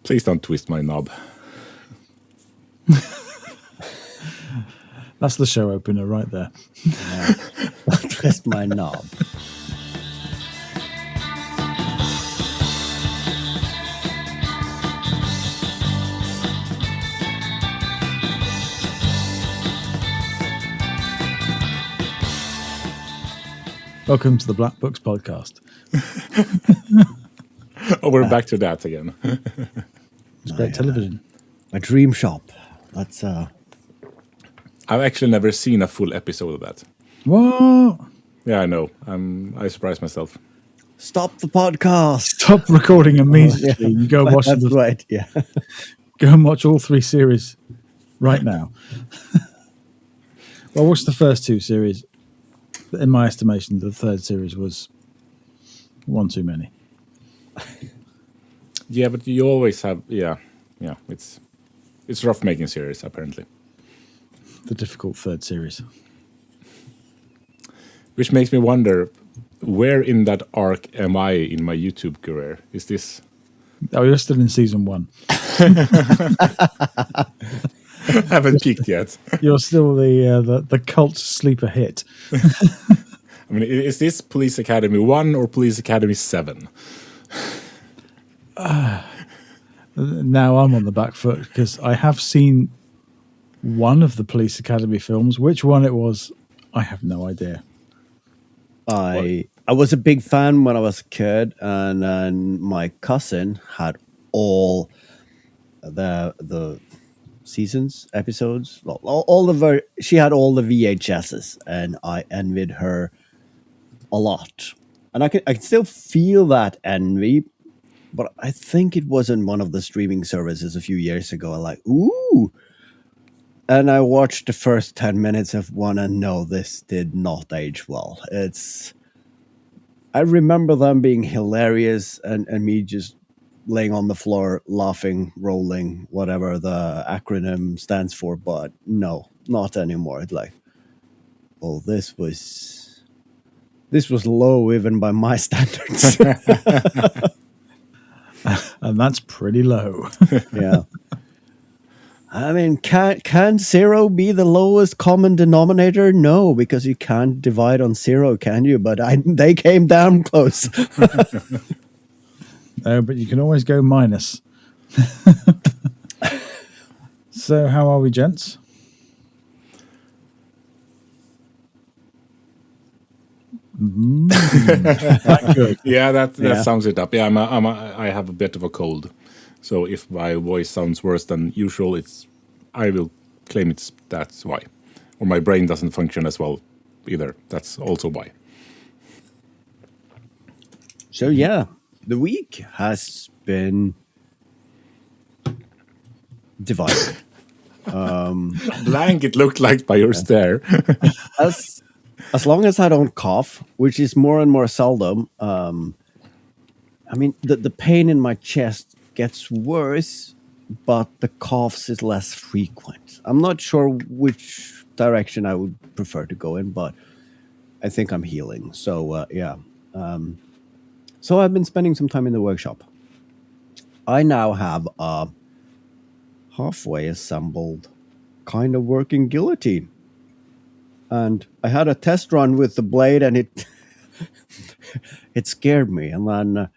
Please don't twist my knob. That's the show opener right there. Twist my knob. Welcome to the Black Books podcast. Oh, we're back to that again. It's great television. My dream shop. That's I've actually never seen a full episode of that. What? Yeah, I know. I surprised myself. Stop the podcast. Stop recording immediately. You go watch That's right. Yeah. Go and watch all 3 series right now. Well, watch the first 2 series. In my estimation, the 3rd series was one too many. Yeah, but you always have. Yeah. It's rough making series apparently. The difficult 3rd series. Which makes me wonder, where in that arc am I in my YouTube career? Is this? Oh, you're still in season 1. Haven't peaked yet. You're still the cult sleeper hit. I mean, is this Police Academy 1 or Police Academy 7? Now I'm on the back foot because I have seen one of the Police Academy films. Which one it was, I have no idea. I was a big fan when I was a kid, and then my cousin had all the seasons, episodes, she had all the VHSs, and I envied her a lot. And I can still feel that envy, but I think it was in one of the streaming services a few years ago. I'm like, ooh. And I watched the first 10 minutes of one, and no, this did not age well. I remember them being hilarious, and me just laying on the floor, laughing, rolling, whatever the acronym stands for, but no, not anymore. It's like, oh, this was low even by my standards. And that's pretty low. Yeah. I mean, can 0 be the lowest common denominator? No, because you can't divide on 0, can you? But they came damn close. No, but you can always go minus. So how are we, gents? Good. Yeah, that sums it up. Yeah, I have a bit of a cold, so if my voice sounds worse than usual, I will claim that's why, or my brain doesn't function as well either. That's also why. So yeah, the week has been divided. Blank it looked like by your stare. As long as I don't cough, which is more and more seldom, I mean, the pain in my chest gets worse, but the coughs is less frequent. I'm not sure which direction I would prefer to go in, but I think I'm healing. So, yeah. So I've been spending some time in the workshop. I now have a halfway assembled kind of working guillotine. And I had a test run with the blade, and it scared me. And then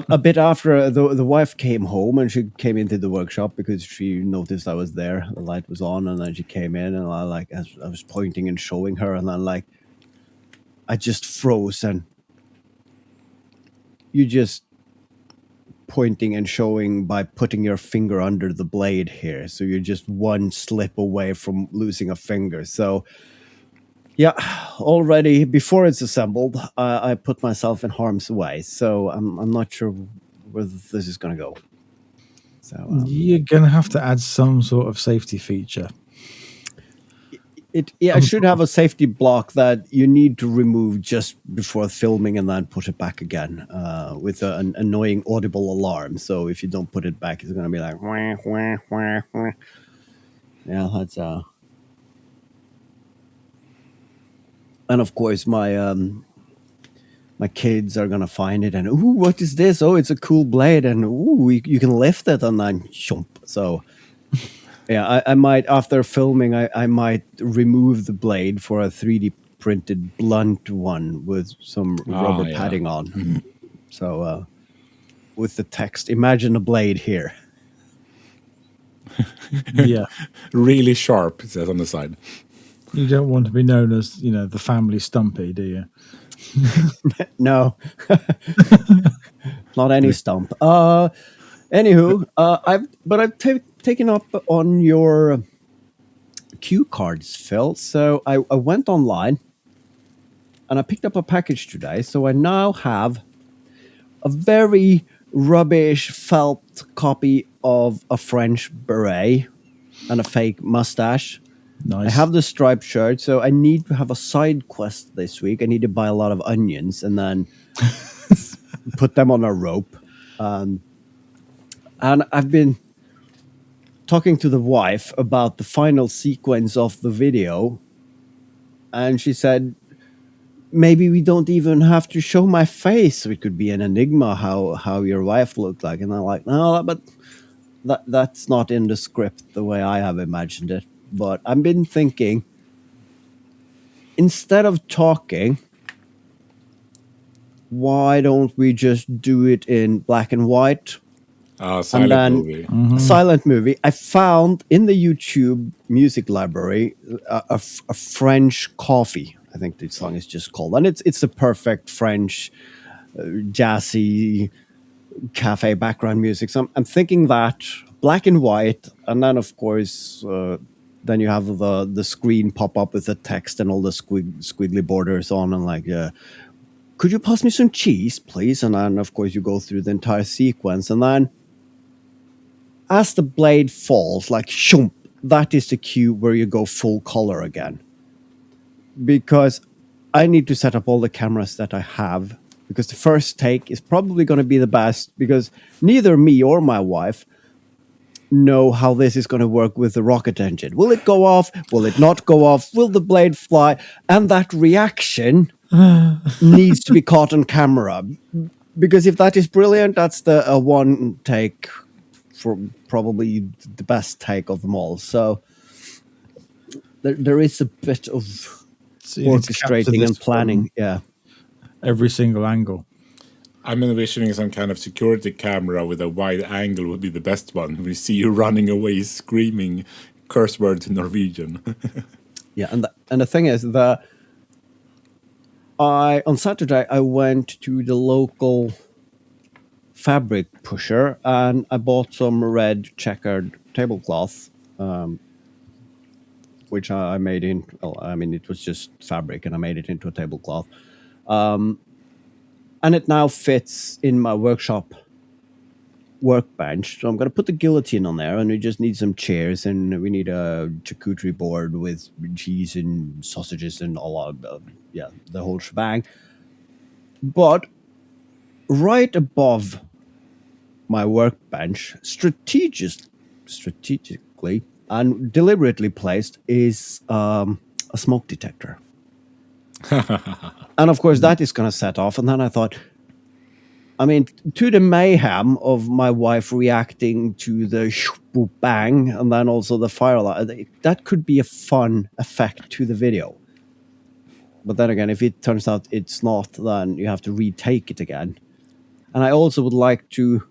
a bit after, the wife came home, and she came into the workshop because she noticed I was there. The light was on, and then she came in, and I was pointing and showing her, and then I just froze. And you just pointing and showing by putting your finger under the blade here, so you're just one slip away from losing a finger. So yeah, already before it's assembled, I put myself in harm's way. So I'm not sure where this is going to go. So you're going to have to add some sort of safety feature. It should have a safety block that you need to remove just before filming, and then put it back again with an annoying audible alarm. So if you don't put it back, it's going to be like, wah, wah, wah, wah. Yeah, that's and of course my my kids are gonna find it and ooh, what is this? Oh, it's a cool blade, and ooh, you can lift it and then jump. So yeah, I might after filming, I might remove the blade for a 3D printed blunt one with some rubber yeah. padding on. So with the text, imagine a blade here. Yeah. Really sharp, it says on the side. You don't want to be known as, the family Stumpy, do you? No, not any stump. Anywho, I've taken up on your cue cards, Phil. So I went online and I picked up a package today. So I now have a very rubbish felt copy of a French beret and a fake mustache. Nice. I have the striped shirt, so I need to have a side quest this week. I need to buy a lot of onions and then put them on a rope. And I've been talking to the wife about the final sequence of the video, and she said, maybe we don't even have to show my face. It could be an enigma how your wife looked like. And I'm like, no, but that's not in the script the way I have imagined it. But I've been thinking, instead of talking, why don't we just do it in black and white? Silent movie. A silent movie. I found in the YouTube music library a French coffee. I think the song is just called, and it's the perfect French jazzy cafe background music. So I'm thinking that black and white, and then of course then you have the screen pop up with the text and all the squiggly borders on, and like, could you pass me some cheese, please? And then of course you go through the entire sequence, and then as the blade falls, like shoom, that is the cue where you go full color again. Because I need to set up all the cameras that I have, because the first take is probably going to be the best, because neither me or my wife know how this is going to work with the rocket engine. Will it go off? Will it not go off? Will the blade fly? And that reaction needs to be caught on camera, because if that is brilliant, that's the one take for probably the best take of them all. So there is a bit of orchestrating and planning. Yeah, every single angle. I'm envisioning some kind of security camera with a wide angle would be the best one. We see you running away screaming curse words in Norwegian. Yeah, and the thing is that on Saturday I went to the local fabric pusher and I bought some red checkered tablecloth, which I made in. Well, I mean, it was just fabric, and I made it into a tablecloth. And it now fits in my workshop workbench. So I'm going to put the guillotine on there, and we just need some chairs, and we need a charcuterie board with cheese and sausages and all of the whole shebang. But right above my workbench, strategically and deliberately placed, is a smoke detector. And of course, that is going to set off. And then I thought, I mean, to the mayhem of my wife reacting to the bang and then also the fire alarm, that could be a fun effect to the video. But then again, if it turns out it's not, then you have to retake it again. And I also would like to,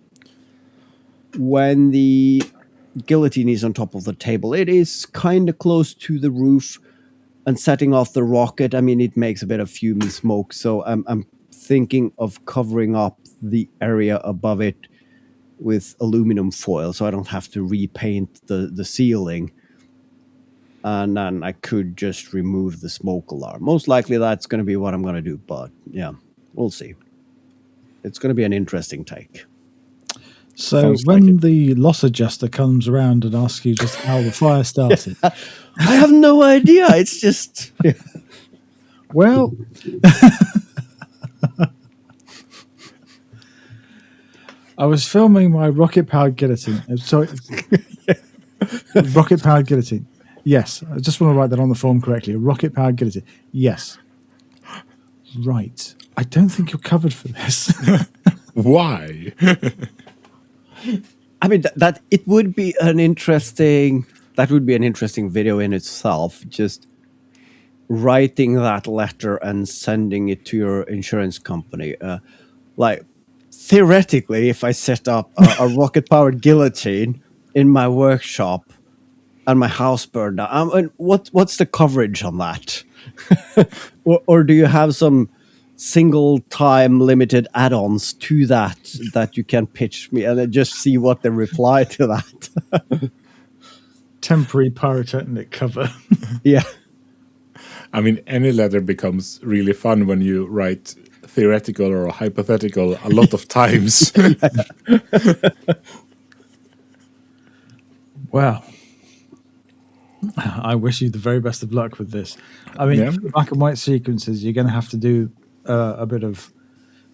when the guillotine is on top of the table, it is kind of close to the roof, and setting off the rocket, I mean, it makes a bit of fume and smoke. So I'm thinking of covering up the area above it with aluminum foil, so I don't have to repaint the ceiling. And then I could just remove the smoke alarm. Most likely that's going to be what I'm going to do, but yeah, we'll see. It's going to be an interesting take. So Sounds when like it. the loss adjuster comes around and asks you just how the fire started, I have no idea. It's just... well, I was filming my rocket-powered guillotine. Sorry, rocket-powered guillotine. Yes, I just want to write that on the form correctly. A rocket-powered guillotine. Yes. Right. I don't think you're covered for this. Why? I mean, that it would be an interesting. That would be an interesting video in itself. Just writing that letter and sending it to your insurance company. Like theoretically, if I set up a rocket-powered guillotine in my workshop and my house burned down, and what's the coverage on that? or do you have some single time limited add-ons to that you can pitch me and then just see what they reply to that? Temporary pyrotechnic cover. Yeah. I mean, any letter becomes really fun when you write theoretical or hypothetical a lot of times. Well, I wish you the very best of luck with this. I mean, Yeah. for the black and white sequences, you're going to have to do a bit of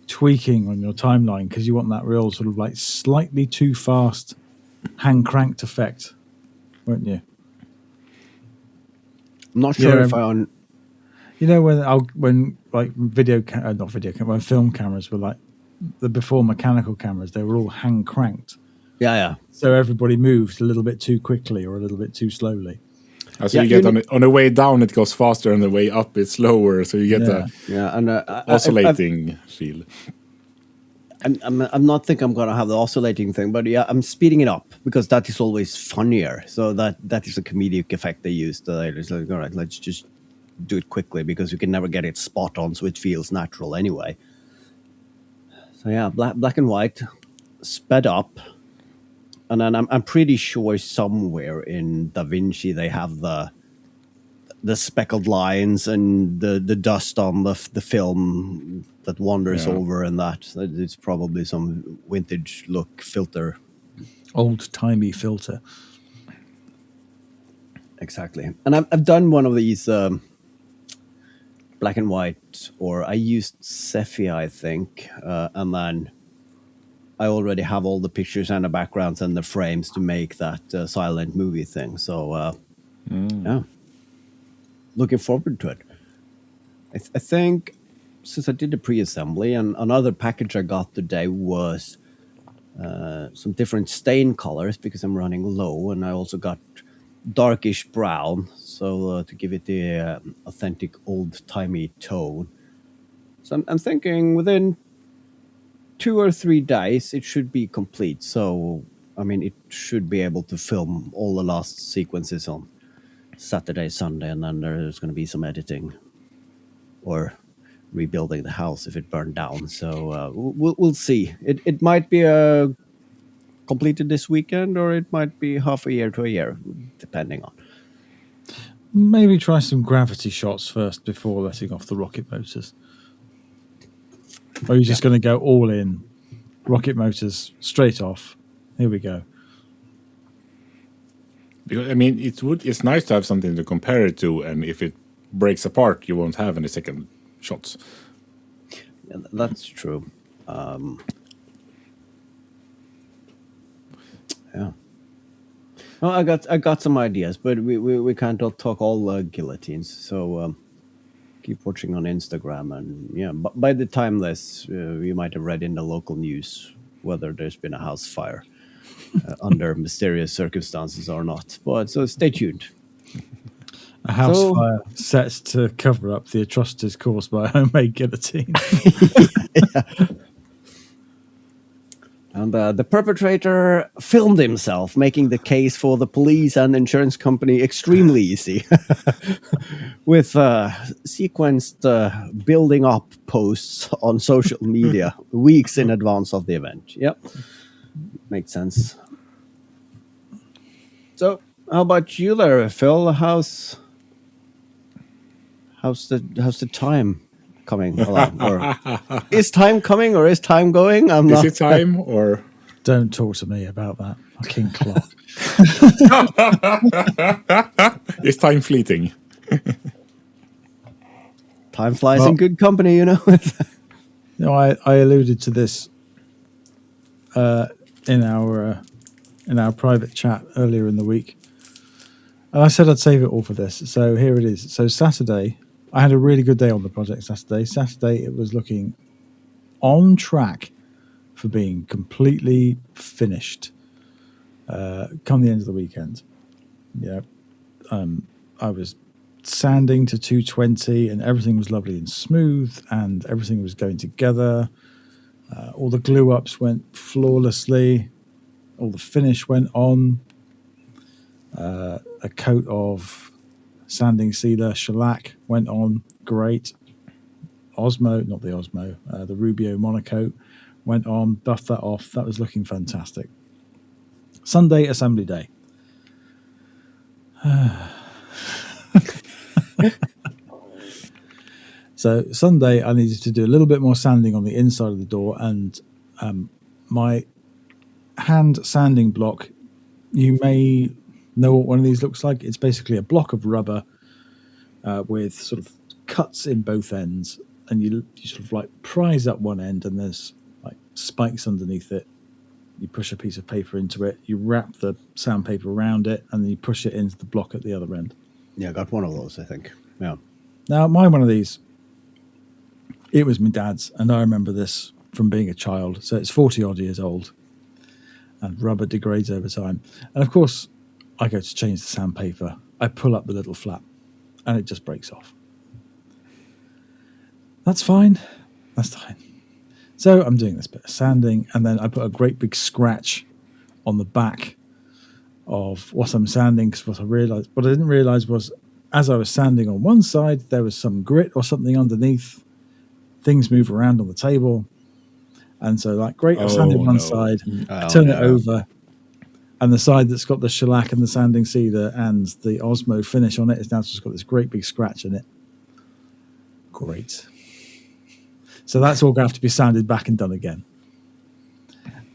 tweaking on your timeline because you want that real sort of like slightly too fast hand cranked effect, won't you? I'm not sure Yeah. if I on. You know when like when film cameras were like the before mechanical cameras, they were all hand cranked. Yeah. So everybody moved a little bit too quickly or a little bit too slowly. So you get on the way down, it goes faster, and the way up, it's slower. So you get the And oscillating feel. I'm not think I'm gonna have the oscillating thing, but yeah, I'm speeding it up because that is always funnier. So that is a comedic effect they use. It's like, all right, let's just do it quickly because you can never get it spot on, so it feels natural anyway. So yeah, black and white, sped up, and then I'm pretty sure somewhere in DaVinci they have the speckled lines and the dust on the film that wanders over, and that it's probably some vintage look filter. Old timey filter. Exactly. And I've done one of these black and white, or I used Sepia, I think, and then I already have all the pictures and the backgrounds and the frames to make that silent movie thing. So yeah, looking forward to it. I think since I did the pre-assembly, and another package I got today was some different stain colors because I'm running low, and I also got darkish brown, so to give it the authentic old-timey tone. So I'm thinking within 2 or 3 days it should be complete. So I mean, it should be able to film all the last sequences on Saturday, Sunday, and then there's going to be some editing or rebuilding the house if it burned down. So we'll see. It might be completed this weekend, or it might be half a year to a year, depending on. Maybe try some gravity shots first before letting off the rocket motors. Or are you just going to go all in? Rocket motors straight off. Here we go. Because, I mean, it's nice to have something to compare it to, and if it breaks apart, you won't have any second shots. Yeah, that's true. Yeah. Well, I got some ideas, but we can't talk all guillotines. So keep watching on Instagram, and yeah, by the time this, you might have read in the local news whether there's been a house fire under mysterious circumstances or not. But so stay tuned. A house fire set to cover up the atrocities caused by a homemade guillotine. Yeah. And the perpetrator filmed himself making the case for the police and insurance company extremely easy with sequenced building up posts on social media weeks in advance of the event. Yep. Makes sense. So how about you there, Phil? How's the time coming along? Or is time coming, or is time going? Is it time, or Don't talk to me about that fucking clock. is time fleeting? Time flies in good company, you know. You know, I alluded to this in our private chat earlier in the week, and I said I'd save it all for this. So here it is. So Saturday, I had a really good day on the project Saturday. Saturday, it was looking on track for being completely finished come the end of the weekend. Yeah. I was sanding to 220 and everything was lovely and smooth and everything was going together. All the glue ups went flawlessly. All the finish went on. A coat of sanding sealer shellac went on. Great. Osmo, not the Osmo, the Rubio Monocoat went on, buffed that off. That was looking fantastic. Sunday, assembly day. So Sunday, I needed to do a little bit more sanding on the inside of the door, and my hand sanding block, you may know what one of these looks like. It's basically a block of rubber with sort of cuts in both ends, and you sort of like prise up one end, and there's like spikes underneath it. You push a piece of paper into it, you wrap the sandpaper around it, and then you push it into the block at the other end. Yeah, I got one of those, I think. Yeah. Now, my one of these, it was my dad's, and I remember this from being a child. So it's 40 odd years old, and rubber degrades over time. And of course, I go to change the sandpaper. I pull up the little flap, and it just breaks off. That's fine. That's fine. So I'm doing this bit of sanding, and then I put a great big scratch on the back of what I'm sanding, because what I didn't realize was, as I was sanding on one side, there was some grit or something underneath. Things move around on the table. And so, like, great, I've sanded one side, I turn it over, and the side that's got the shellac and the sanding sealer and the Osmo finish on it is now just got this great big scratch in it. Great. So that's all going to have to be sanded back and done again.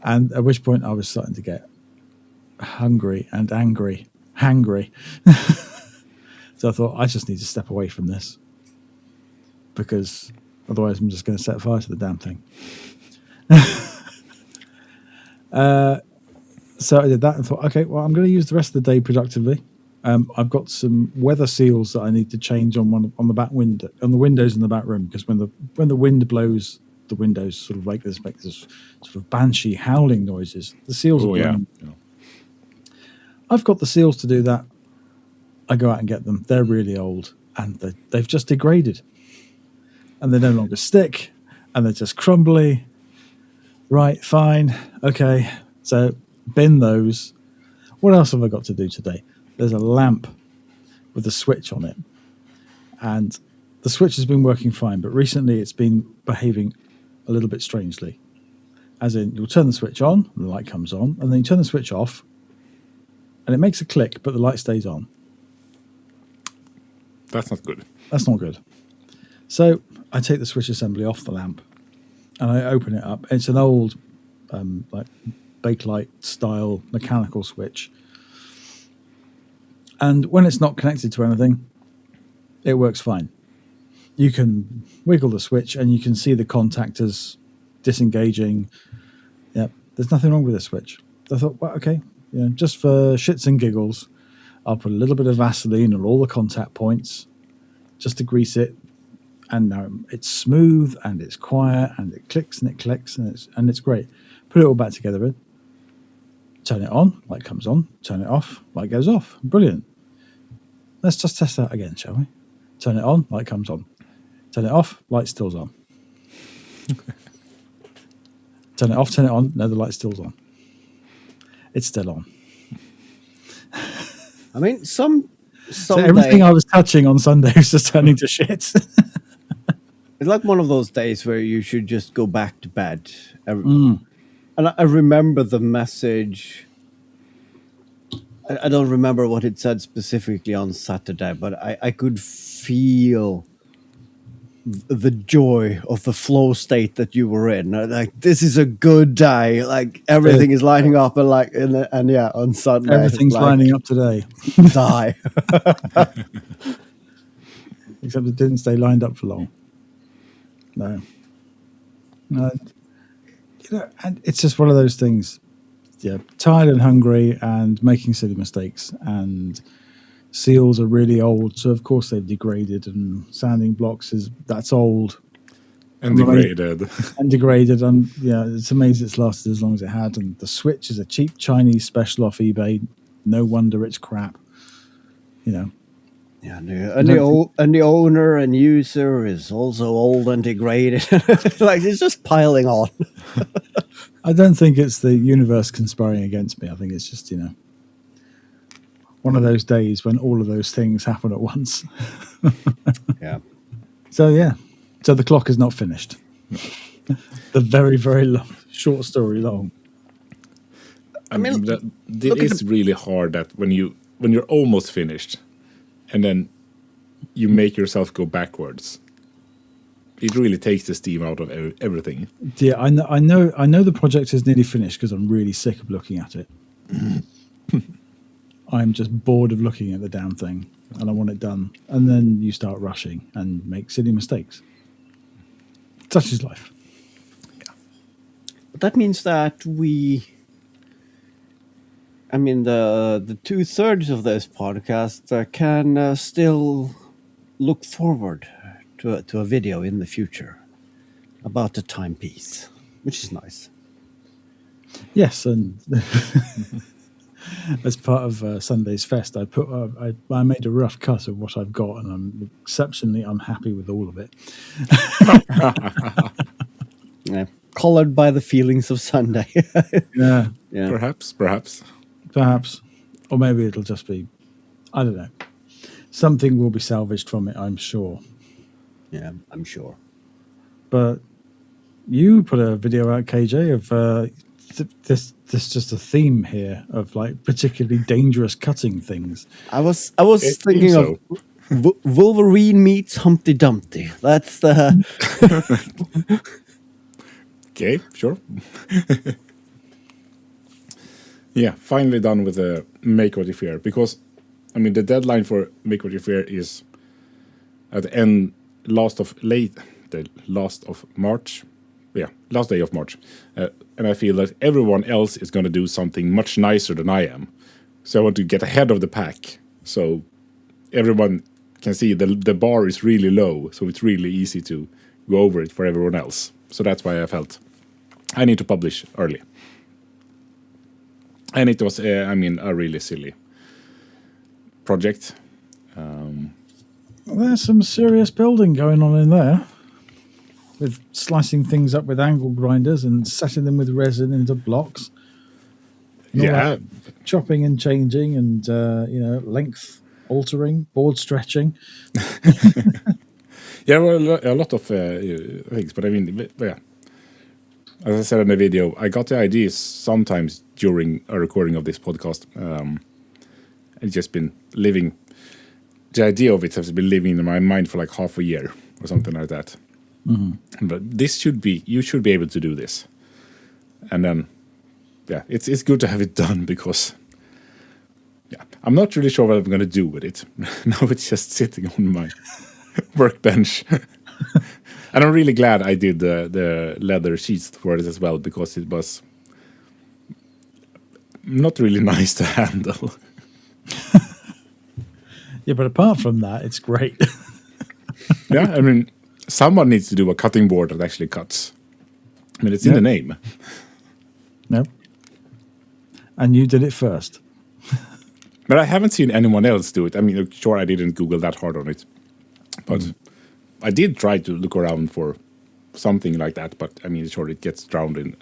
And at which point I was starting to get hungry and hangry. So I thought, I just need to step away from this, because otherwise I'm just going to set fire to the damn thing. So I did that and thought, okay, well, I'm going to use the rest of the day productively. I've got some weather seals that I need to change on the back window, on the windows in the back room, because when the wind blows, the windows sort of make this sort of banshee howling noises. The seals are blown. Yeah. I've got the seals to do that. I go out and get them. They're really old, and they've just degraded, and they no longer stick, and they're just crumbly. Right, fine, okay. So bin those. What else have I got to do today? There's a lamp with a switch on it, and the switch has been working fine, but recently it's been behaving a little bit strangely. As in, you'll turn the switch on, and the light comes on, and then you turn the switch off, and it makes a click, but the light stays on. That's not good. That's not good. So I take the switch assembly off the lamp, and I open it up. It's an old, like Bakelite style mechanical switch. And when it's not connected to anything, it works fine. You can wiggle the switch and you can see the contactors disengaging. Yep, there's nothing wrong with the switch. I thought, well, okay, just for shits and giggles, I'll put a little bit of Vaseline on all the contact points just to grease it. And now it's smooth and it's quiet and it clicks and it clicks and it's great. Put it all back together. Turn it on, light comes on. Turn it off, light goes off. Brilliant. Let's just test that again, shall we? Turn it on, light comes on. Turn it off, light still's on. Turn it off, turn it on. No, the light still's on. It's still on. I mean, so everything I was touching on Sunday was just turning to shit. It's like one of those days where you should just go back to bed. And I remember the message. I don't remember what it said specifically on Saturday, but I could feel the joy of the flow state that you were in. Like, this is a good day. Like, everything is lining up, and yeah, on Sunday everything's like, lining up today. Die. Except it didn't stay lined up for long. No. And it's just one of those things. Yeah, tired and hungry and making silly mistakes, and seals are really old, so of course they've degraded, and sanding blocks that's old And degraded. and degraded. And yeah, it's amazing it's lasted as long as it had. And the Switch is a cheap Chinese special off eBay. No wonder it's crap. You know. Yeah, and the owner and user is also old and degraded. Like it's just piling on. I don't think it's the universe conspiring against me. I think it's just, one of those days when all of those things happen at once. Yeah. So the clock is not finished. The very, very long, short story long. I mean, it is really hard that when you're almost finished, and then you make yourself go backwards. It really takes the steam out of everything. Yeah, I know the project is nearly finished because I'm really sick of looking at it. I'm just bored of looking at the damn thing, and I want it done. And then you start rushing and make silly mistakes. Such is life. Yeah. But that means that the 2/3 of this podcast can still look forward to a video in the future about the timepiece, which is nice. Yes, and as part of Sunday's Fest, I made a rough cut of what I've got, and I'm exceptionally unhappy with all of it. Yeah, colored by the feelings of Sunday. Yeah. Perhaps. Or maybe it'll just be, I don't know. Something will be salvaged from it, I'm sure. Yeah, I'm sure. But you put a video out, KJ, of this just a theme here of like particularly dangerous cutting things. I was thinking of Wolverine meets Humpty Dumpty. That's the Okay, sure. Yeah, finally done with the Make What You Fear, because the deadline for Make What You Fear is at the end, last of March. Yeah, last day of March. And I feel that everyone else is going to do something much nicer than I am. So I want to get ahead of the pack. So everyone can see the bar is really low. So it's really easy to go over it for everyone else. So that's why I felt I need to publish early. And it was, a really silly project. There's some serious building going on in there, with slicing things up with angle grinders and setting them with resin into blocks. Yeah. Chopping and changing and, length altering, board stretching. Yeah, well, a lot of things, but yeah. As I said in the video, I got the ideas sometimes during a recording of this podcast. It's just been living. The idea of it has been living in my mind for like half a year or something like that. Mm-hmm. But you should be able to do this. And then, yeah, it's good to have it done because, yeah, I'm not really sure what I'm going to do with it. Now it's just sitting on my workbench. And I'm really glad I did the leather sheets for it as well, because it was not really nice to handle. Yeah, but apart from that, it's great. Yeah, someone needs to do a cutting board that actually cuts. It's in the name. No. And you did it first. But I haven't seen anyone else do it. Sure, I didn't Google that hard on it. But I did try to look around for something like that. But, sure, it gets drowned in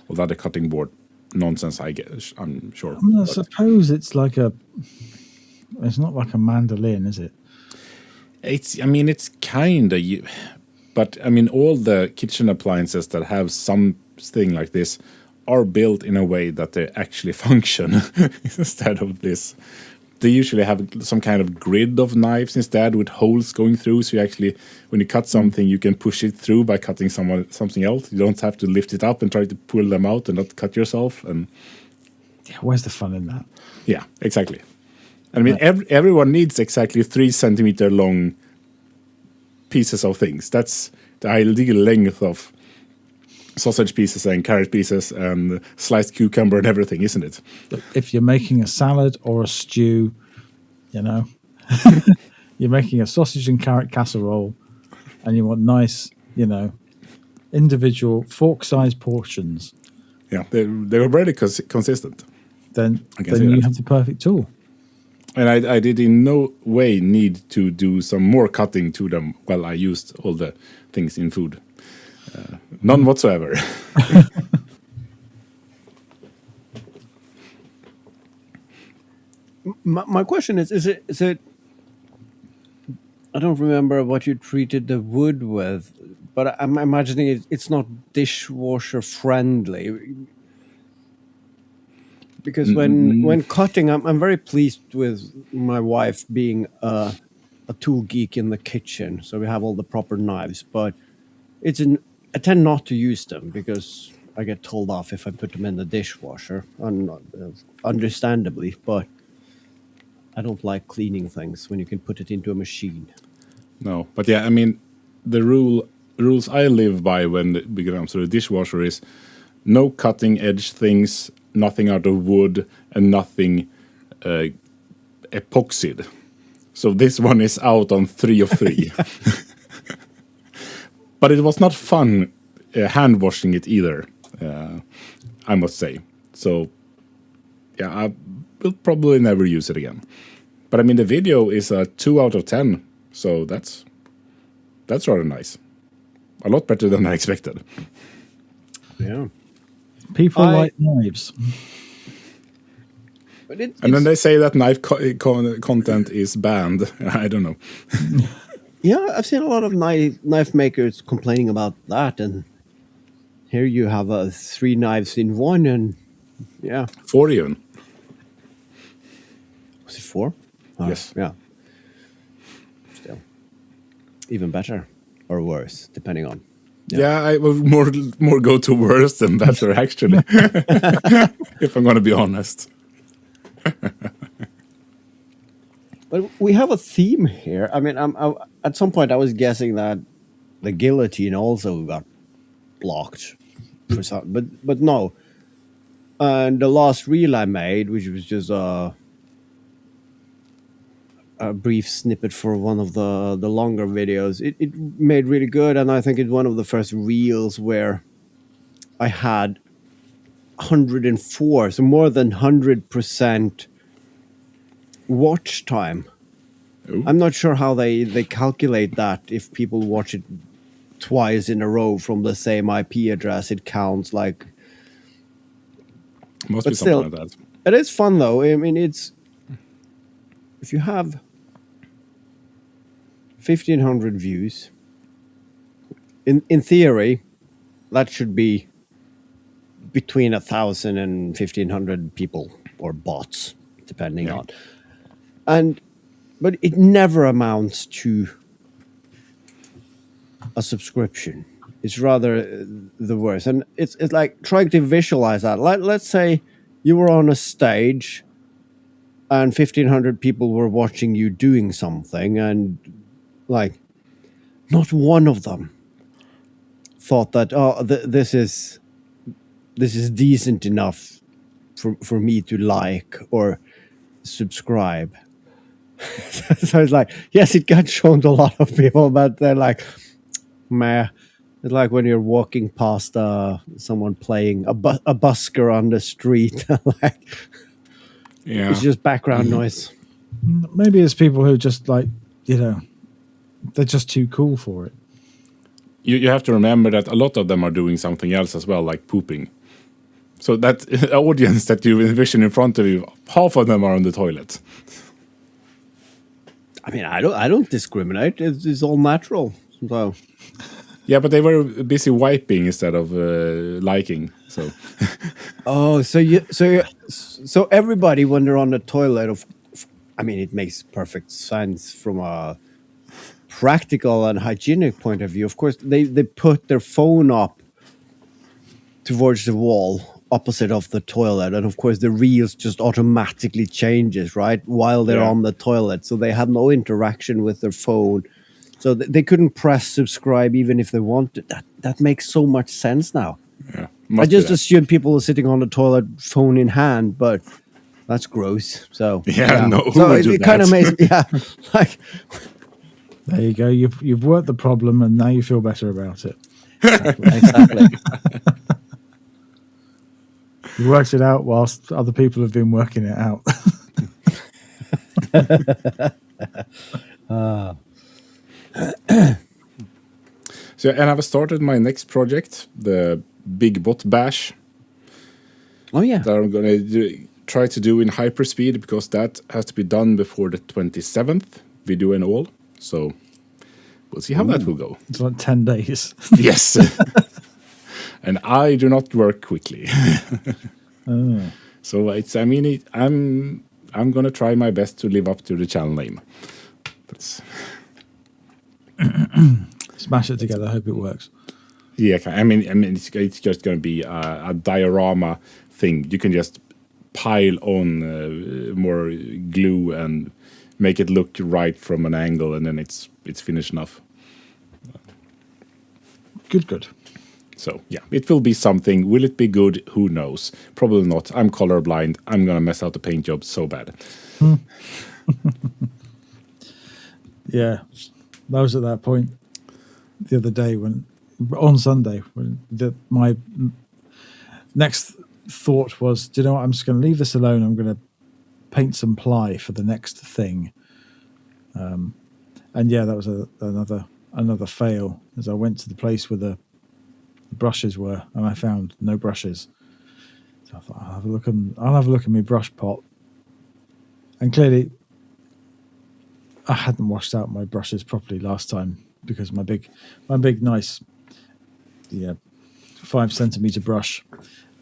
all that other cutting board nonsense, I'm sure. I suppose it's like it's not like a mandolin, is it? It's kind of, but all the kitchen appliances that have something like this are built in a way that they actually function instead of this. They usually have some kind of grid of knives instead with holes going through. So you actually, when you cut something, you can push it through by cutting something else. You don't have to lift it up and try to pull them out and not cut yourself. And yeah, where's the fun in that? Yeah, exactly. Everyone needs exactly 3 centimeter long pieces of things. That's the ideal length of sausage pieces and carrot pieces and sliced cucumber and everything, isn't it? If you're making a salad or a stew, You're making a sausage and carrot casserole, and you want nice, individual fork-sized portions. Yeah, they were very consistent. Then I can see you that. have the perfect tool. And I did in no way need to do some more cutting to them while I used all the things in food. None whatsoever. My question is it? I don't remember what you treated the wood with, but I'm imagining it's not dishwasher friendly. Because when cutting, I'm very pleased with my wife being a tool geek in the kitchen, so we have all the proper knives. But I tend not to use them because I get told off if I put them in the dishwasher, understandably. But I don't like cleaning things when you can put it into a machine. No, but yeah, I mean, the rules I live by when it comes to the dishwasher is no cutting edge things, nothing out of wood, and nothing epoxied. So this one is out on 3 of 3. But it was not fun hand washing it either, I must say. So yeah, I will probably never use it again. But I mean, the video is a 2 out of 10, so that's rather nice. A lot better than I expected. Yeah. People like knives. But and then they say that knife content is banned. I don't know. Yeah, I've seen a lot of knife makers complaining about that, and here you have 3 knives in one, and yeah. 4 even. Was it 4? Yes. Yeah. Still. Even better or worse, depending on. Yeah, I would more go to worse than better, actually. If I'm going to be honest. But we have a theme here. I mean, at some point I was guessing that the guillotine also got blocked for some, but no. And the last reel I made, which was just a brief snippet for one of the longer videos, it made really good, and I think it's one of the first reels where I had 104, so more than 100% watch time. Ooh. I'm not sure how they calculate that. If people watch it twice in a row from the same IP address, it counts like. Must But be still, something like that. it is fun though. I mean, it's if you have 1,500 views. In theory, that should be between 1,000 and 1,500 people or bots, depending on. But it never amounts to a subscription. It's rather the worst. And it's like trying to visualize that. Let's say you were on a stage and 1,500 people were watching you doing something, and like not one of them thought that, this is decent enough for me to like or subscribe. So it's like, yes, it got shown to a lot of people, but they're like, meh. It's like when you're walking past someone playing a busker on the street. Like, Yeah. it's just background noise. Maybe it's people who just like, they're just too cool for it. You have to remember that a lot of them are doing something else as well, like pooping. So that audience that you envision in front of you, half of them are on the toilet. I mean, I don't discriminate. It's all natural. So Yeah, but they were busy wiping instead of liking. So so everybody when they're on the toilet, I mean, it makes perfect sense from a practical and hygienic point of view. Of course, they put their phone up towards the wall opposite of the toilet, and of course the reels just automatically changes right while they're on the toilet, so they have no interaction with their phone, so they couldn't press subscribe even if they wanted. That makes so much sense now. yeah, I just assumed people are sitting on the toilet phone in hand, but That's gross. So Yeah, no, who So would do it kind of that? makes like There you go. You've worked the problem, and now you feel better about it. exactly. You worked it out whilst other people have been working it out. So, and I've started my next project, the Big Bot Bash, Oh yeah. that I'm gonna try to do in hyperspeed because that has to be done before the 27th, video and all. So we'll see how that will go. It's like 10 days. Yes. And I do not work quickly. So I'm gonna try my best to live up to the channel name. That's, Smash it together. Hope it works. yeah, I mean, it's just gonna be a diorama thing. You can just pile on more glue and make it look right from an angle, and then it's finished enough. Good. So yeah, it will be something. Will it be good? Who knows? Probably not. I'm colorblind. I'm gonna mess out the paint job so bad. Yeah. I was at that point the other day on Sunday when my next thought was, do you know what? I'm just going to leave this alone. I'm going to paint some ply for the next thing. And yeah, that was another fail, as I went to the place where the brushes were, and I found no brushes. So I thought I'll have a look in my brush pot, and clearly I hadn't washed out my brushes properly last time, because my big nice 5 centimeter brush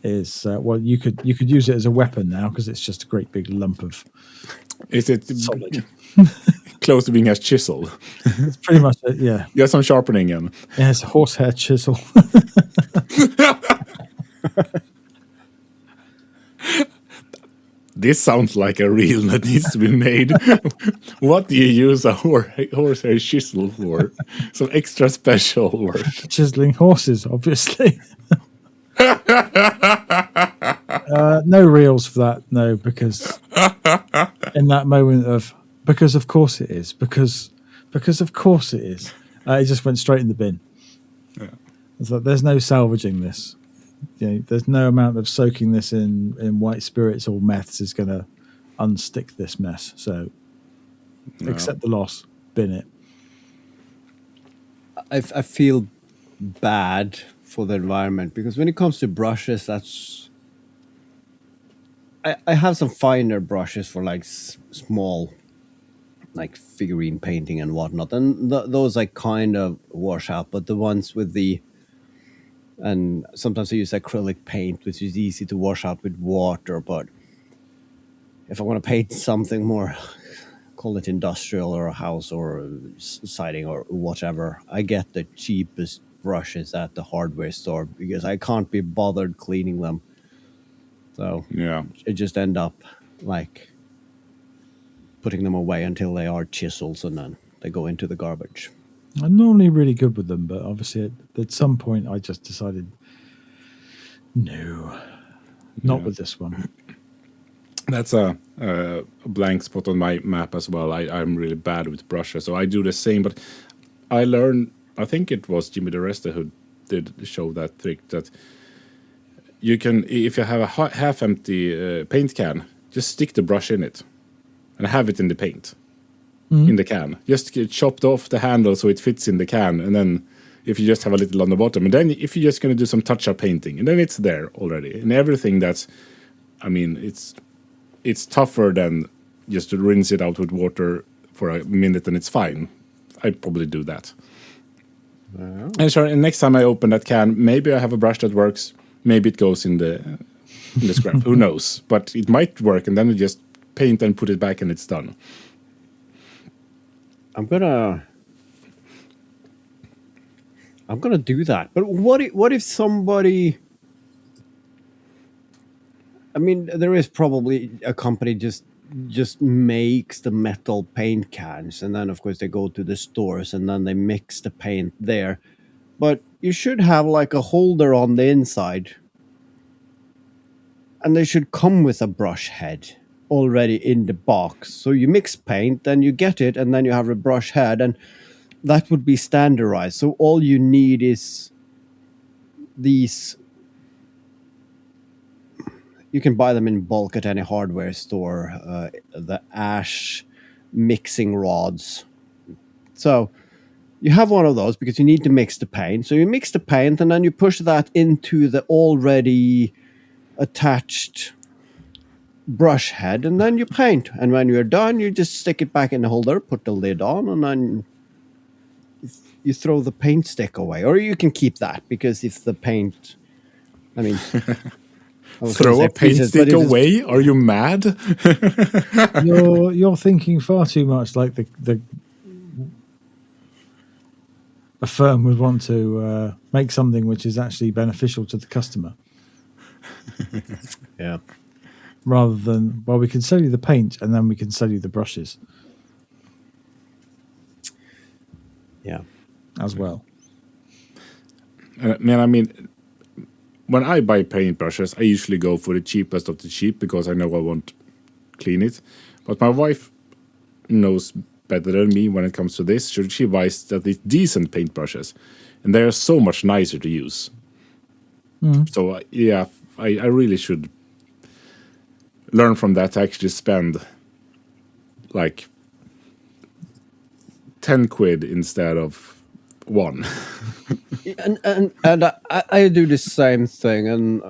is well, you could use it as a weapon now, because it's just a great big lump of Is it solid. close to being a chisel? It's pretty much it, yeah. Yeah, some sharpening and Yeah, it's a horsehair chisel. this sounds like a reel that needs to be made. What do you use a horsehair chisel for? Some extra special work. Chiseling horses, obviously. No reels for that, no, because in that moment of because of course it is, because of course it is, it just went straight in the bin. Yeah. It's like there's no salvaging this. There's no amount of soaking this in white spirits or meths is going to unstick this mess. So accept the loss, bin it. I feel bad for the environment, because when it comes to brushes, I have some finer brushes for like small, like figurine painting and whatnot, and those I kind of wash out. But the ones with and sometimes I use acrylic paint, which is easy to wash out with water. But if I want to paint something more, call it industrial or a house or siding or whatever, I get the cheapest brushes at the hardware store, because I can't be bothered cleaning them. So Yeah. it just end up like putting them away until they are chisels, and then they go into the garbage. I'm normally really good with them, but obviously at some point I just decided, no, not with this one. That's a blank spot on my map as well. I'm really bad with brushes, so I do the same. But I learned, I think it was Jimmy DiResta who did show that trick, that you can, if you have a half-empty paint can, just stick the brush in it and have it in the paint, in the can. Just get chopped off the handle so it fits in the can, and then if you just have a little on the bottom, and then if you're just going to do some touch-up painting, and then it's there already. And everything that's, I mean, it's tougher than just to rinse it out with water for a minute and it's fine. I'd probably do that. And sure, and next time I open that can, maybe I have a brush that works. Maybe it goes in the scrap. Who knows? But it might work, and then you just paint and put it back, and it's done. I'm gonna do that. But what if somebody? I mean, there is probably a company just makes the metal paint cans, and then of course they go to the stores and then they mix the paint there. But you should have like a holder on the inside, and they should come with a brush head. already in the box. So you mix paint, then you get it, and then you have a brush head, and that would be standardized. So all you need is these. You can buy them in bulk at any hardware store. The ash mixing rods. So you have one of those because you need to mix the paint. So you mix the paint and then you push that into the already attached brush head and then you paint. And when you're done, you just stick it back in the holder, put the lid on, and then you throw the paint stick away. Or you can keep that because if the paint, I mean... Throw a paint stick away? Are you mad? You're thinking far too much like a firm would want to make something which is actually beneficial to the customer. Yeah. Rather than, well, we can sell you the paint and then we can sell you the brushes. Yeah. As well. Man, I mean, when I buy paintbrushes, I usually go for the cheapest of the cheap because I know I won't clean it. But my wife knows better than me when it comes to this. She buys at least decent paintbrushes, and they are so much nicer to use. So yeah, I really should learn from that to actually spend like 10 quid instead of 1. and I do the same thing, and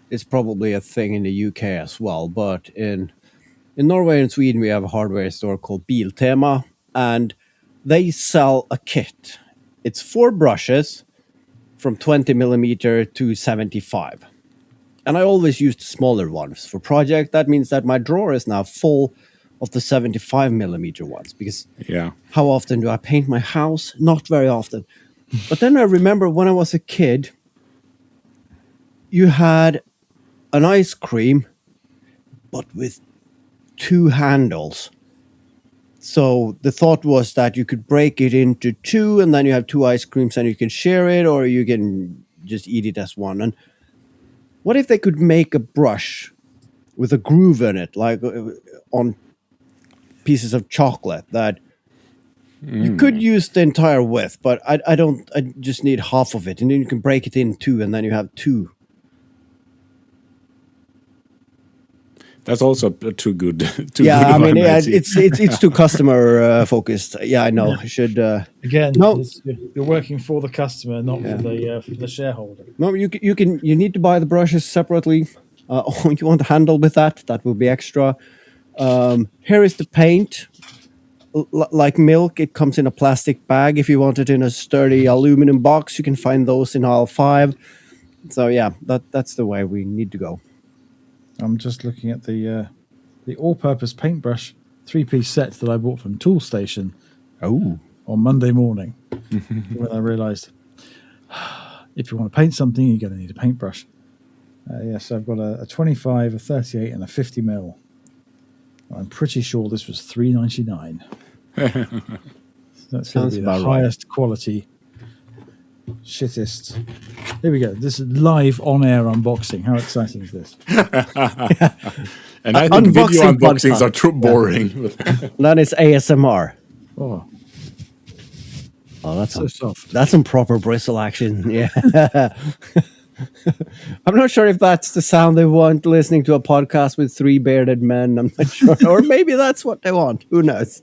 it's probably a thing in the UK as well. But in Norway and Sweden, we have a hardware store called Biltema, and they sell a kit. It's 4 brushes from 20 millimeter to 75. And I always use the smaller ones for project. That means that my drawer is now full of the 75 millimeter ones, because how often do I paint my house? Not very often. But then I remember when I was a kid, you had an ice cream, but with 2 handles. So the thought was that you could break it into 2, and then you have 2 ice creams and you can share it, or you can just eat it as one. And what if they could make a brush with a groove in it, like on pieces of chocolate, that you could use the entire width, but I just need half of it, and then you can break it in 2, and then you have 2. That's also too good. I mean, it's too customer focused. Yeah, I know. I should again. You're working for the customer, not for the shareholder. No, you need to buy the brushes separately. You want a handle with that? That will be extra. Here is the paint. Like milk, it comes in a plastic bag. If you want it in a sturdy aluminum box, you can find those in aisle 5. So yeah, that's the way we need to go. I'm just looking at the all-purpose paintbrush 3-piece set that I bought from Tool Station. On Monday morning, when I realised if you want to paint something, you're going to need a paintbrush. So I've got a 25, a 38, and a 50 mil. I'm pretty sure this was $3.99. That's going to be the highest quality, shittest. Here we go. This is live on-air unboxing. How exciting is this? And I think video unboxings are boring. That is ASMR. Oh, that's so soft. That's some proper bristle action. Yeah. I'm not sure if that's the sound they want listening to a podcast with 3 bearded men. I'm not sure. Or maybe that's what they want. Who knows?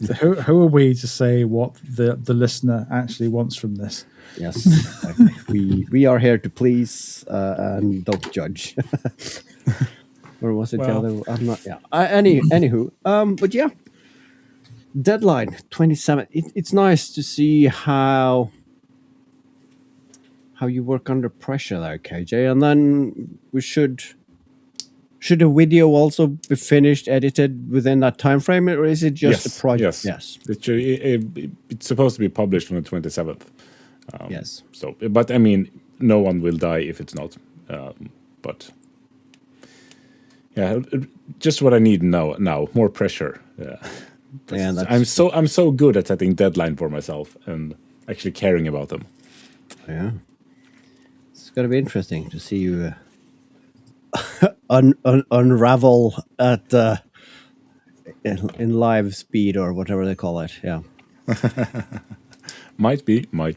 So who are we to say what the listener actually wants from this? Yes, exactly. we are here to please and don't judge. Or was it the other? I'm not. Yeah. Anywho. But yeah. Deadline 27. It's nice to see how you work under pressure there, KJ. And then we should the video also be finished, edited within that time frame, or is it just a project? Yes. It's supposed to be published on the 27th. Yes. So, but I mean, no one will die if it's not. But yeah, just what I need now. More pressure. I'm so good at setting deadline for myself and actually caring about them. Yeah. It's going to be interesting to see you unravel at in live speed or whatever they call it. Yeah. Might be. Yeah.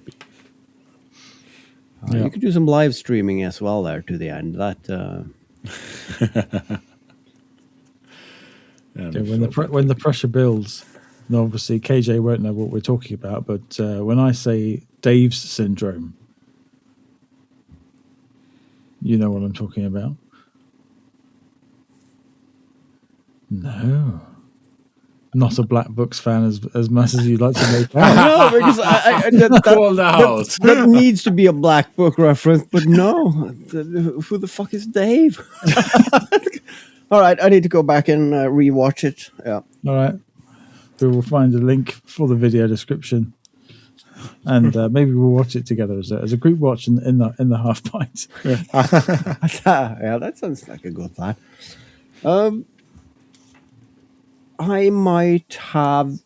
You could do some live streaming as well there to the end. That Yeah, Okay, when the pressure builds, and obviously KJ won't know what we're talking about, but when I say Dave's syndrome, you know what I'm talking about. No, not a Black Books fan as much as you'd like to make out. no, because Called out. that needs to be a Black Book reference, but no, who the fuck is Dave? All right, I need to go back and rewatch it. Yeah. All right, we will find a link for the video description, and maybe we'll watch it together as a group watch in the half pint. Yeah, that sounds like a good plan. I might have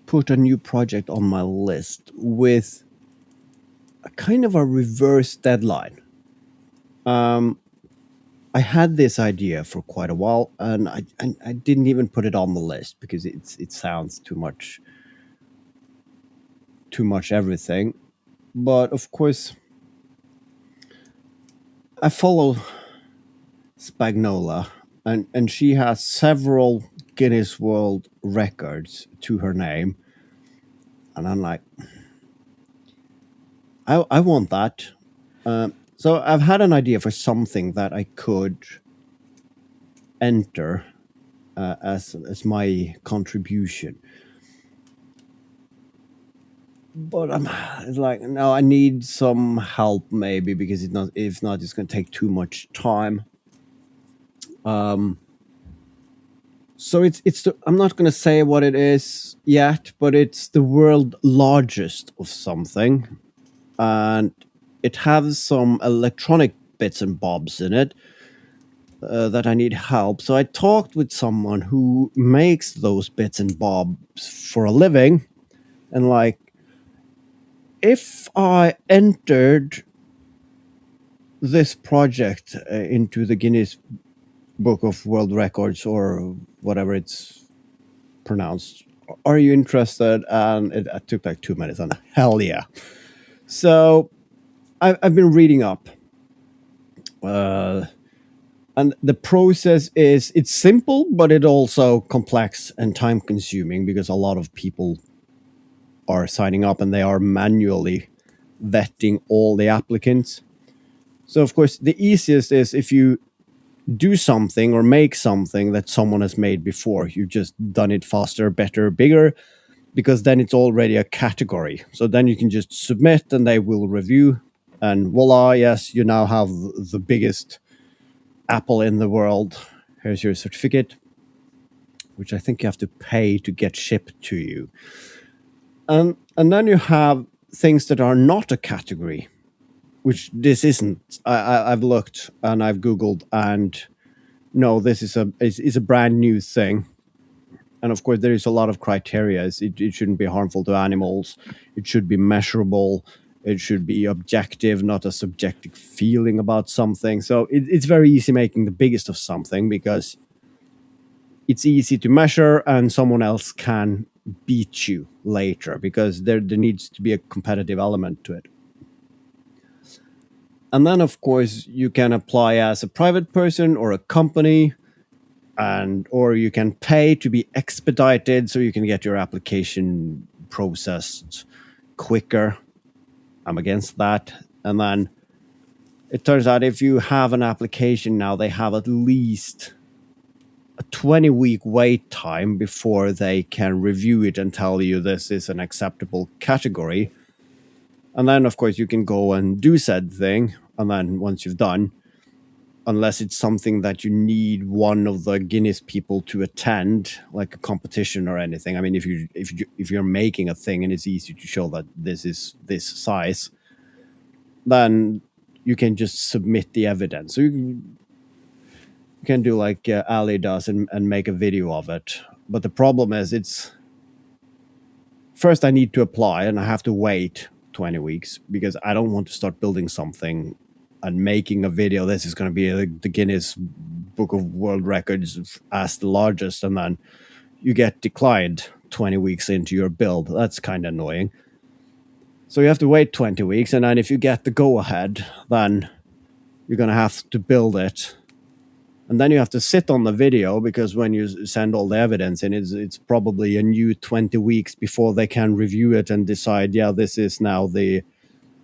put a new project on my list with a kind of a reverse deadline. I had this idea for quite a while, and I didn't even put it on the list because it sounds too much everything. But of course, I follow Spagnola, and she has several Guinness World Records to her name, and I'm like, I want that. So I've had an idea for something that I could enter as my contribution. But it's like, no, I need some help maybe because if not, it's going to take too much time. So I'm not going to say what it is yet, but it's the world largest of something, and it has some electronic bits and bobs in it that I need help. So I talked with someone who makes those bits and bobs for a living, and like, if I entered this project into the Guinness Book of World Records or whatever it's pronounced, are you interested? And it took like 2 minutes, and hell yeah. So I've been reading up. And the process it's simple, but it also complex and time consuming because a lot of people are signing up and they are manually vetting all the applicants. So of course the easiest is if you do something or make something that someone has made before. You've just done it faster, better, bigger, because then it's already a category. So then you can just submit and they will review, and voila, yes, you now have the biggest apple in the world. Here's your certificate, which I think you have to pay to get shipped to you. And then you have things that are not a category, which this isn't. I've looked and I've Googled, and no, this is a brand new thing. And of course, there is a lot of criteria. It shouldn't be harmful to animals. It should be measurable. It should be objective, not a subjective feeling about something. So it's very easy making the biggest of something because it's easy to measure and someone else can beat you later because there needs to be a competitive element to it. And then, of course, you can apply as a private person or a company, or you can pay to be expedited so you can get your application processed quicker. I'm against that. And then it turns out if you have an application now, they have at least a 20-week wait time before they can review it and tell you this is an acceptable category. And then, of course, you can go and do said thing. And then once you've done, unless it's something that you need one of the Guinness people to attend, like a competition or anything. I mean, if you're making a thing and it's easy to show that this is this size, then you can just submit the evidence. So you can do like Ali does and make a video of it. But the problem is first I need to apply and I have to wait 20 weeks because I don't want to start building something and making a video. This is going to be the Guinness Book of World Records as the largest, and then you get declined 20 weeks into your build. That's kind of annoying. So you have to wait 20 weeks, and then if you get the go-ahead, then you're going to have to build it. And then you have to sit on the video, because when you send all the evidence in, it's probably a new 20 weeks before they can review it and decide, yeah, this is now the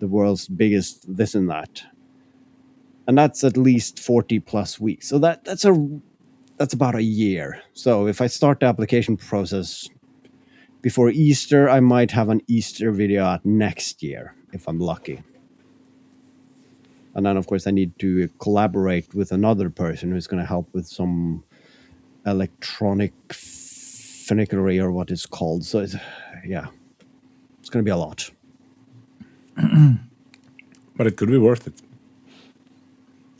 world's biggest this and that. And that's at least 40 plus weeks. So that's about a year. So if I start the application process before Easter, I might have an Easter video out next year, if I'm lucky. And then, of course, I need to collaborate with another person who's going to help with some electronic finicky, or what it's called. So, it's going to be a lot. But it could be worth it.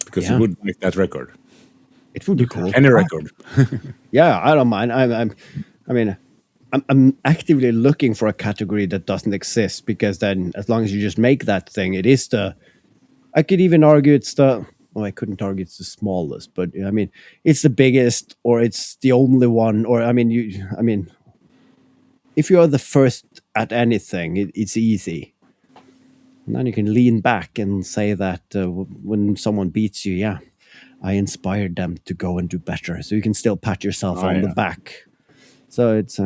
Because you would make that record. It would be cool. Any record. Yeah, I don't mind. I'm actively looking for a category that doesn't exist, because then as long as you just make that thing, it is I could even argue it's I couldn't argue it's the smallest, but I mean, it's the biggest, or it's the only one, or if you are the first at anything, it's easy. And then you can lean back and say that when someone beats you, yeah, I inspired them to go and do better. So you can still pat yourself on the back. So it's,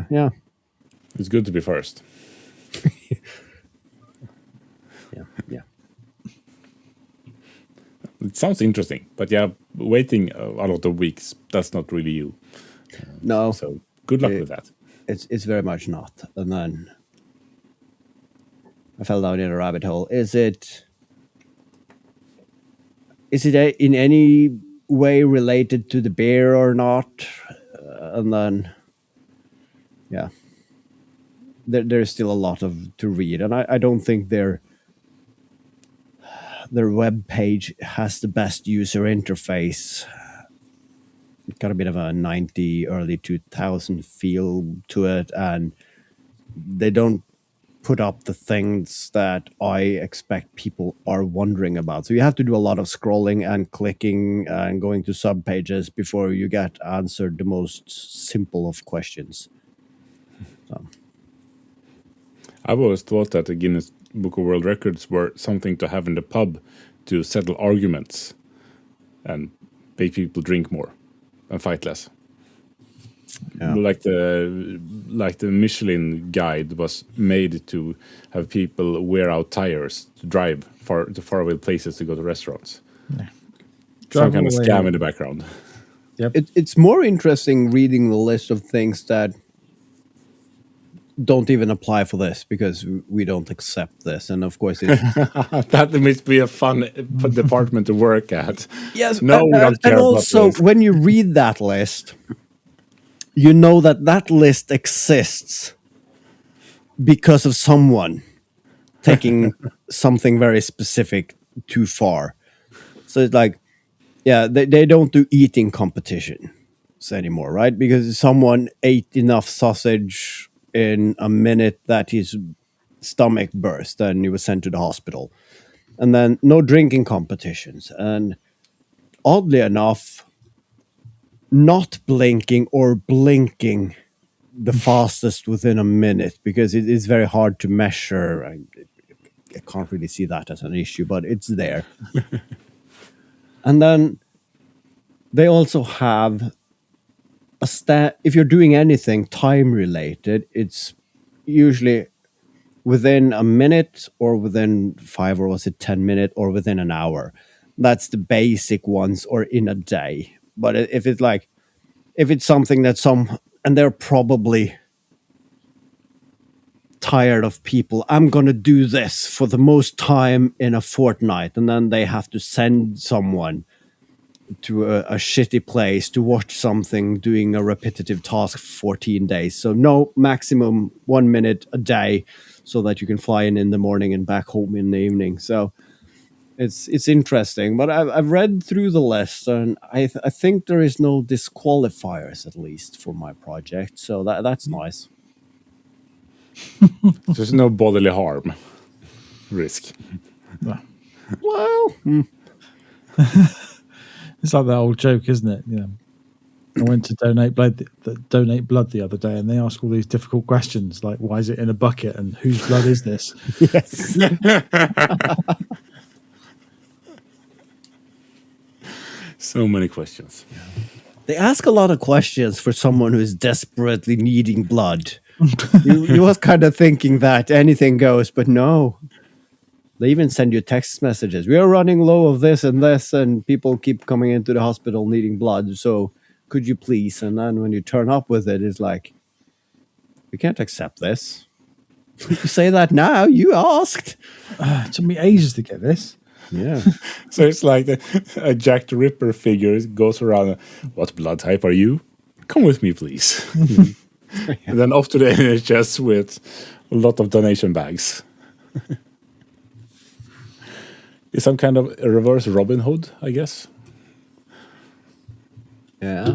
It's good to be first. Yeah. It sounds interesting, but waiting a lot of weeks, that's not really you. No. So good luck with that. It's very much not. And then I fell down in a rabbit hole. Is it in any way related to the beer or not? And then, there's still a lot to read, and I don't think their web page has the best user interface. It's got a bit of a 90, early 2000 feel to it, and they don't put up the things that I expect people are wondering about. So you have to do a lot of scrolling and clicking and going to sub pages before you get answered the most simple of questions. So. I've always thought that the Guinness Book of World Records were something to have in the pub to settle arguments and make people drink more and fight less. Yeah. Like the Michelin guide was made to have people wear out tires to drive to faraway places to go to restaurants. Yeah. Some kind of scam in the background. Yep. It's more interesting reading the list of things that don't even apply for this, because we don't accept this. And of course, that must be a fun department to work at. Yes, no, we don't care. And also, when you read that list, you know that list exists because of someone taking something very specific too far. So it's like, they don't do eating competitions anymore, right? Because someone ate enough sausage in a minute that his stomach burst and he was sent to the hospital. And then no drinking competitions. And oddly enough, not blinking or blinking the fastest within a minute, because it is very hard to measure. I can't really see that as an issue, but it's there. And then they also have if you're doing anything time related, it's usually within a minute, or within 5, or was it 10 minutes, or within an hour. That's the basic ones, or in a day. But if it's something that and they're probably tired of people, I'm going to do this for the most time in a fortnight, and then they have to send someone to a shitty place to watch something doing a repetitive task for 14 days. So no, maximum 1 minute a day, so that you can fly in the morning and back home in the evening. So it's interesting. But I've read through the list, and I think there is no disqualifiers, at least for my project. So that's nice. There's no bodily harm risk. Well, It's like that old joke, isn't it? You know, I went to donate blood the other day, and they ask all these difficult questions like, "Why is it in a bucket?" and "Whose blood is this?" Yes. So many questions. They ask a lot of questions for someone who is desperately needing blood. you was kind of thinking that anything goes, but no. They even send you text messages. We are running low of this, and people keep coming into the hospital needing blood. So could you please? And then when you turn up with it, it's like, we can't accept this. You say that now. You asked. It took me ages to get this. Yeah. So it's like a Jack the Ripper figure goes around. What blood type are you? Come with me, please. And then off to the NHS with a lot of donation bags. It's some kind of a reverse Robin Hood, I guess. Yeah.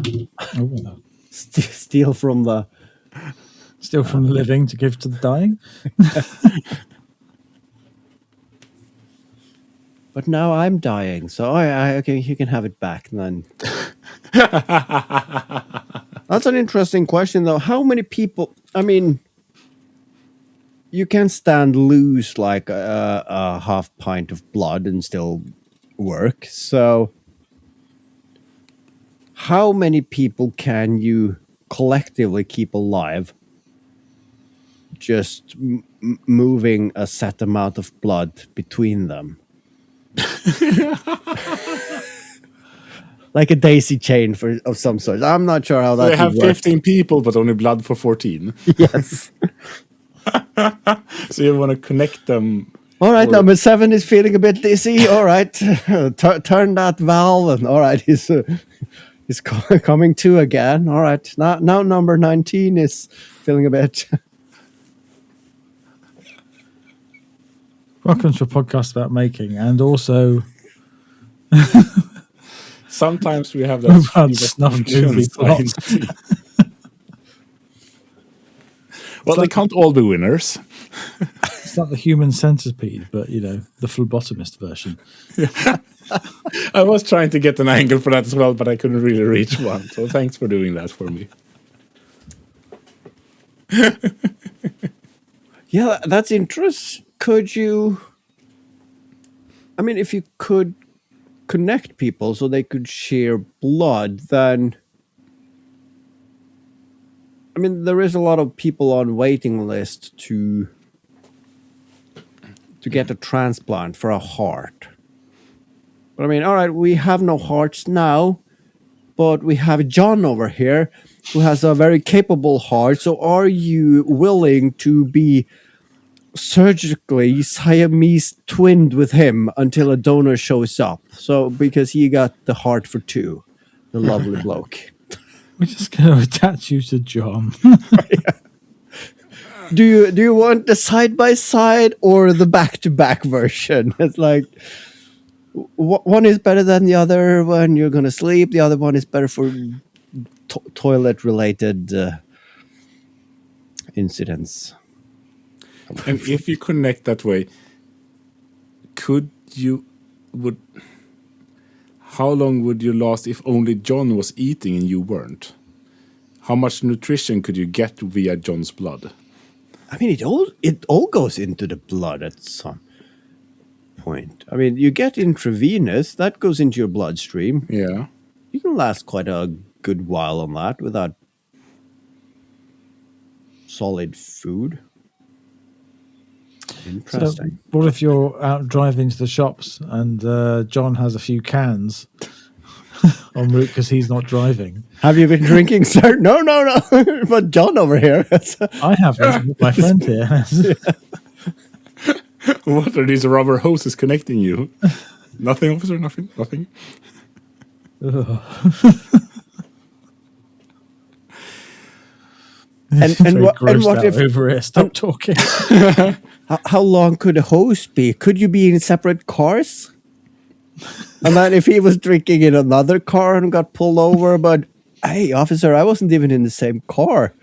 Oh, Steal from the... still from the living to give to the dying. But now I'm dying, so okay, you can have it back then. That's an interesting question, though. How many people? I mean, you can stand lose like a half pint of blood and still work. So, how many people can you collectively keep alive? Just moving a set amount of blood between them. Like a daisy chain of some sort. I'm not sure how that They have would work. 15 people, but only blood for 14. Yes. So you want to connect them. All right, number 7 is feeling a bit dizzy. All right, turn that valve, and all right, he's coming to again. All right, now number 19 is feeling a bit. Welcome to a podcast about making, and also Sometimes we have about that snuff function movie plots. science. Well, they can't all be winners. It's like the human centipede, but you know, the phlebotomist version. I was trying to get an angle for that as well, but I couldn't really reach one. So thanks for doing that for me. Yeah, that's interesting. Could you? I mean, if you could connect people so they could share blood, then I mean, there is a lot of people on waiting list to get a transplant for a heart. But I mean, all right, we have no hearts now, but we have John over here who has a very capable heart. So are you willing to be surgically Siamese twinned with him until a donor shows up? So because he got the heart for 2, the lovely bloke. We're just going to attach you to John. Do you want the side by side or the back to back version? It's like one is better than the other when you're gonna sleep. The other one is better for toilet related incidents. And if you connect that way, how long would you last if only John was eating and you weren't? How much nutrition could you get via John's blood? I mean, it all goes into the blood at some point. I mean, you get intravenous, that goes into your bloodstream. Yeah. You can last quite a good while on that without solid food. Interesting. So what if you're out driving to the shops and John has a few cans en route because he's not driving? Have you been drinking, sir? No. But John over here. I haven't. My friend here has. What are these rubber hoses connecting you? Nothing, officer, nothing. And what if over here? Stop talking. How long could a hose be? Could you be in separate cars? And then if he was drinking in another car and got pulled over, but hey, officer, I wasn't even in the same car.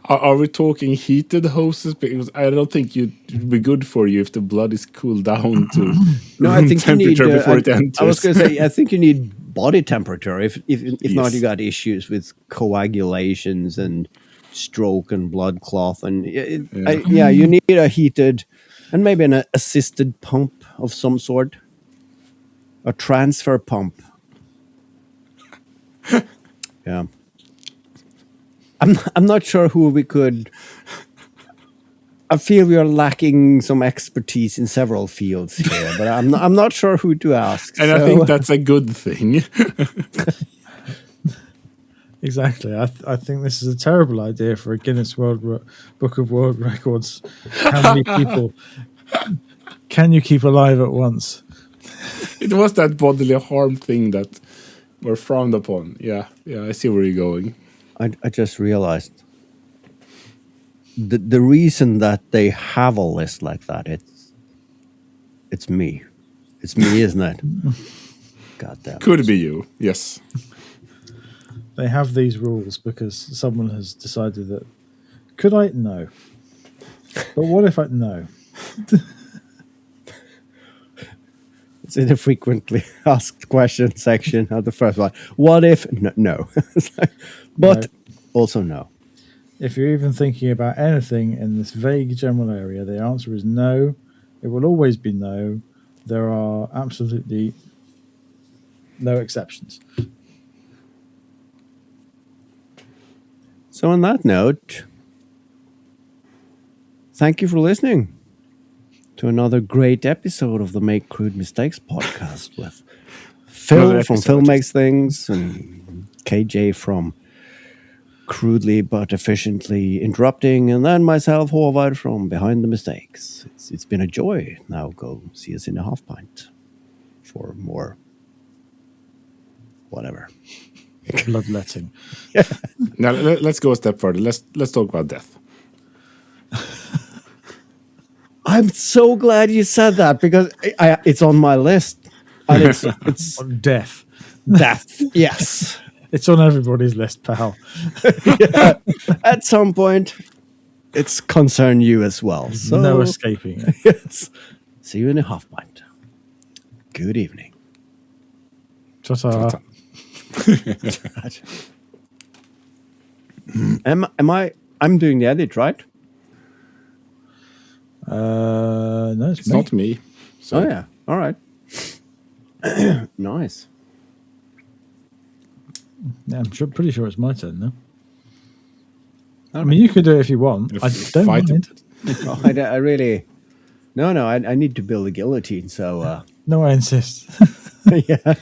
Are we talking heated hoses? Because I don't think it'd be good for you if the blood is cooled down to No, I room think you need. temperature before it enters. I was going to say, I think you need body temperature. If not, Yes. you got issues with coagulations and stroke and blood clot, and you need a heated and maybe an assisted pump of some sort, a transfer pump. Yeah, I'm not sure who we could. I feel we are lacking some expertise in several fields here, but I'm not sure who to ask. And I think that's a good thing. Exactly. I think this is a terrible idea for a Guinness Book of World Records. How many people can you keep alive at once? It was that bodily harm thing that were frowned upon. Yeah, I see where you're going. I just realized the reason that they have a list like that, it's me. It's me, isn't it? God damn it. Could be you, yes. They have these rules because someone has decided that. Could I? No. But what if I? No. It's in the frequently asked question section of the first one. What if? No. But also no. If you're even thinking about anything in this vague general area, the answer is no. It will always be no. There are absolutely no exceptions. So on that note, thank you for listening to another great episode of the Make Crude Mistakes podcast with Phil from Phil Makes Things and KJ from Crudely But Efficiently Interrupting, and then myself, Haavard, from Behind the Mistakes. It's been a joy. Now go see us in a half pint for more whatever. Bloodletting. Now let's go a step further. Let's talk about death. I'm so glad you said that because it's on my list. And it's Death. death. Yes. It's on everybody's list, pal. Yeah. At some point, it's concern you as well. So No escaping it. yes. See you in a half pint. Good evening. Ta-ta. I'm doing the edit, right? No, It's not me. So Oh yeah. All right. Nice. Yeah, I'm pretty sure it's my turn now. I mean, you could do it if you want. I don't Fight mind. Oh, I really. No. I need to build a guillotine. So. No, I insist. Yeah.